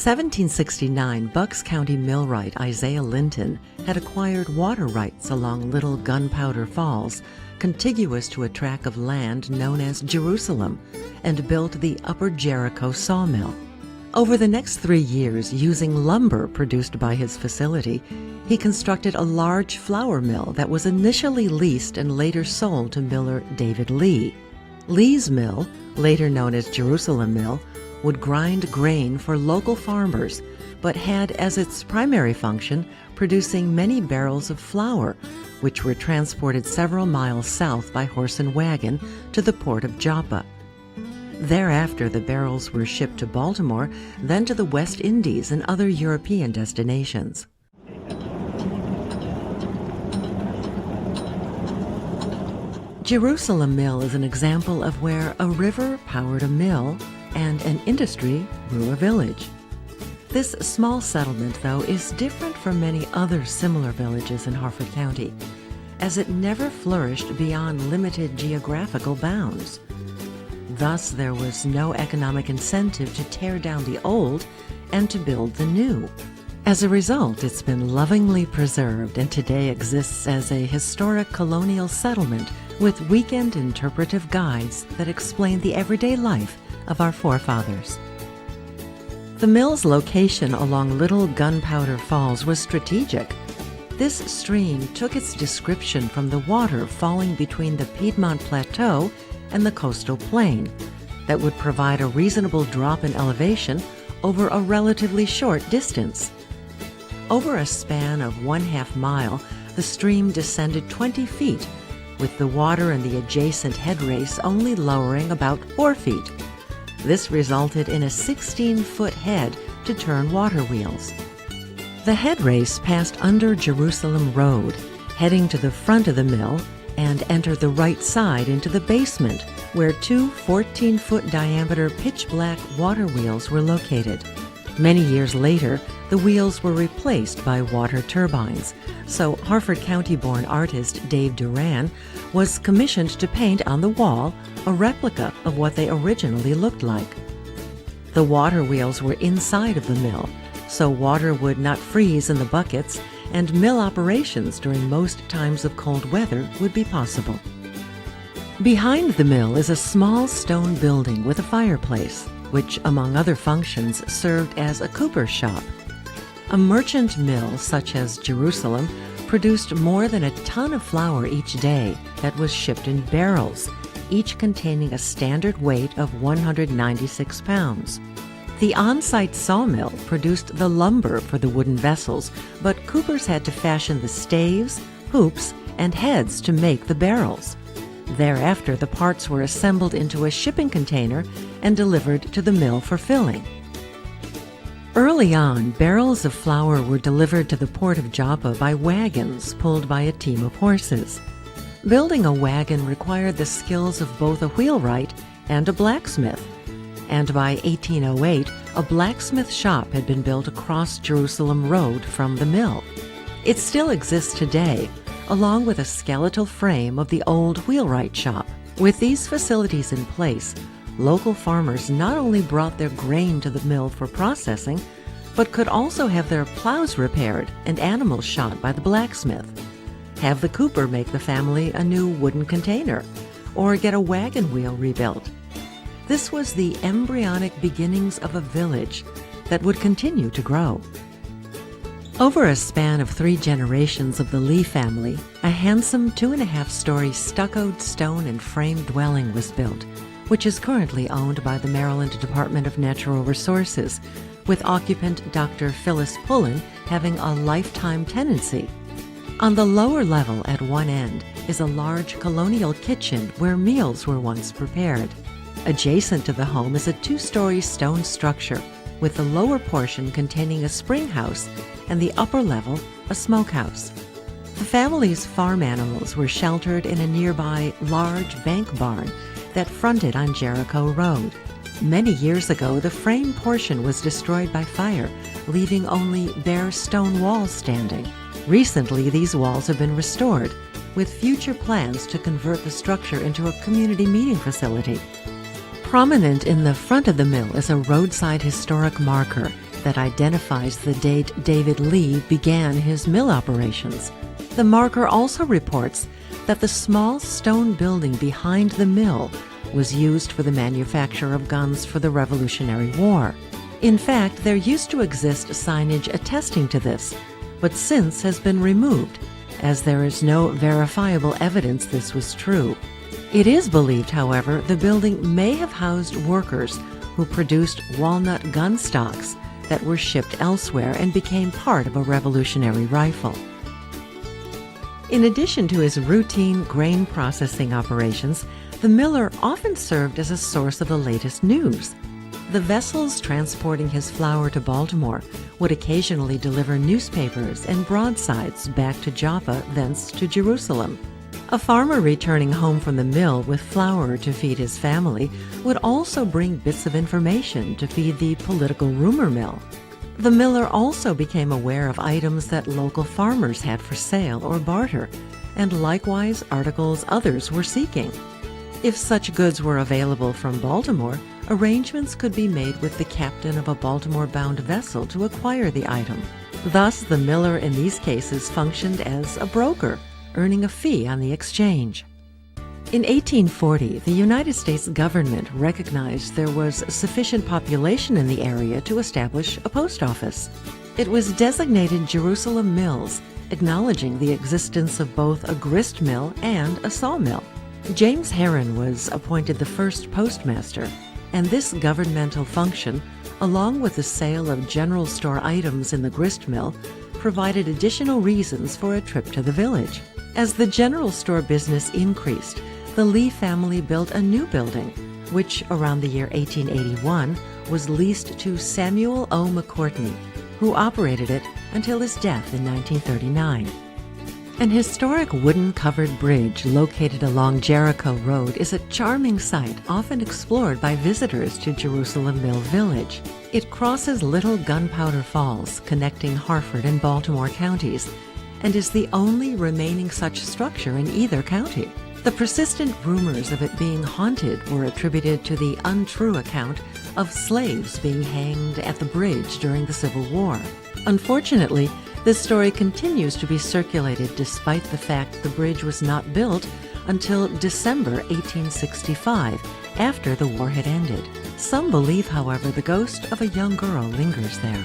1769, Bucks County millwright Isaiah Linton had acquired water rights along Little Gunpowder Falls, contiguous to a tract of land known as Jerusalem, and built the Upper Jericho sawmill. Over the next 3 years, using lumber produced by his facility, he constructed a large flour mill that was initially leased and later sold to miller David Lee. Lee's mill, later known as Jerusalem Mill, would grind grain for local farmers, but had as its primary function producing many barrels of flour, which were transported several miles south by horse and wagon to the port of Joppa. Thereafter, the barrels were shipped to Baltimore, then to the West Indies and other European destinations. Jerusalem Mill is an example of where a river powered a mill and an industry grew a village. This small settlement, though, is different from many other similar villages in Harford County, as it never flourished beyond limited geographical bounds. Thus, there was no economic incentive to tear down the old and to build the new. As a result, it's been lovingly preserved and today exists as a historic colonial settlement with weekend interpretive guides that explain the everyday life of our forefathers. The mill's location along Little Gunpowder Falls was strategic. This stream took its description from the water falling between the Piedmont Plateau and the coastal plain that would provide a reasonable drop in elevation over a relatively short distance. Over a span of 1/2 mile, the stream descended 20 feet, with the water in the adjacent head race only lowering about 4 feet. This resulted in a 16-foot head to turn water wheels. The head race passed under Jerusalem Road, heading to the front of the mill, and entered the right side into the basement, where 2 14-foot diameter pitch-black water wheels were located. Many years later, the wheels were replaced by water turbines, so Harford County-born artist Dave Duran was commissioned to paint on the wall a replica of what they originally looked like. The water wheels were inside of the mill, so water would not freeze in the buckets, and mill operations during most times of cold weather would be possible. Behind the mill is a small stone building with a fireplace, which, among other functions, served as a cooper's shop. A merchant mill, such as Jerusalem, produced more than a ton of flour each day that was shipped in barrels, each containing a standard weight of 196 pounds. The on-site sawmill produced the lumber for the wooden vessels, but coopers had to fashion the staves, hoops, and heads to make the barrels. Thereafter, the parts were assembled into a shipping container and delivered to the mill for filling. Early on, barrels of flour were delivered to the port of Joppa by wagons pulled by a team of horses. Building a wagon required the skills of both a wheelwright and a blacksmith, and by 1808, a blacksmith shop had been built across Jerusalem Road from the mill. It still exists today, along with a skeletal frame of the old wheelwright shop. With these facilities in place, local farmers not only brought their grain to the mill for processing, but could also have their plows repaired and animals shot by the blacksmith, have the cooper make the family a new wooden container, or get a wagon wheel rebuilt. This was the embryonic beginnings of a village that would continue to grow. Over a span of 3 generations of the Lee family, a handsome 2.5-story stuccoed stone and frame dwelling was built, which is currently owned by the Maryland Department of Natural Resources, with occupant Dr. Phyllis Pullen having a lifetime tenancy. On the lower level at one end is a large colonial kitchen where meals were once prepared. Adjacent to the home is a 2-story stone structure, with the lower portion containing a spring house and the upper level a smokehouse. The family's farm animals were sheltered in a nearby large bank barn that fronted on Jericho Road. Many years ago, the frame portion was destroyed by fire, leaving only bare stone walls standing. Recently, these walls have been restored, with future plans to convert the structure into a community meeting facility. Prominent in the front of the mill is a roadside historic marker that identifies the date David Lee began his mill operations. The marker also reports that the small stone building behind the mill was used for the manufacture of guns for the Revolutionary War. In fact, there used to exist signage attesting to this, but since has been removed, as there is no verifiable evidence this was true. It is believed, however, the building may have housed workers who produced walnut gun stocks that were shipped elsewhere and became part of a Revolutionary rifle. In addition to his routine grain processing operations, the miller often served as a source of the latest news. The vessels transporting his flour to Baltimore would occasionally deliver newspapers and broadsides back to Joppa, thence to Jerusalem. A farmer returning home from the mill with flour to feed his family would also bring bits of information to feed the political rumor mill. The miller also became aware of items that local farmers had for sale or barter, and likewise articles others were seeking. If such goods were available from Baltimore, arrangements could be made with the captain of a Baltimore-bound vessel to acquire the item. Thus, the miller in these cases functioned as a broker, earning a fee on the exchange. In 1840, the United States government recognized there was sufficient population in the area to establish a post office. It was designated Jerusalem Mills, acknowledging the existence of both a grist mill and a sawmill. James Herron was appointed the first postmaster, and this governmental function, along with the sale of general store items in the grist mill, provided additional reasons for a trip to the village. As the general store business increased, the Lee family built a new building, which around the year 1881 was leased to Samuel O. McCourtney, who operated it until his death in 1939. An historic wooden-covered bridge located along Jericho Road is a charming sight often explored by visitors to Jerusalem Mill Village. It crosses Little Gunpowder Falls, connecting Harford and Baltimore counties, and is the only remaining such structure in either county. The persistent rumors of it being haunted were attributed to the untrue account of slaves being hanged at the bridge during the Civil War. Unfortunately, this story continues to be circulated despite the fact the bridge was not built until December 1865, after the war had ended. Some believe, however, the ghost of a young girl lingers there.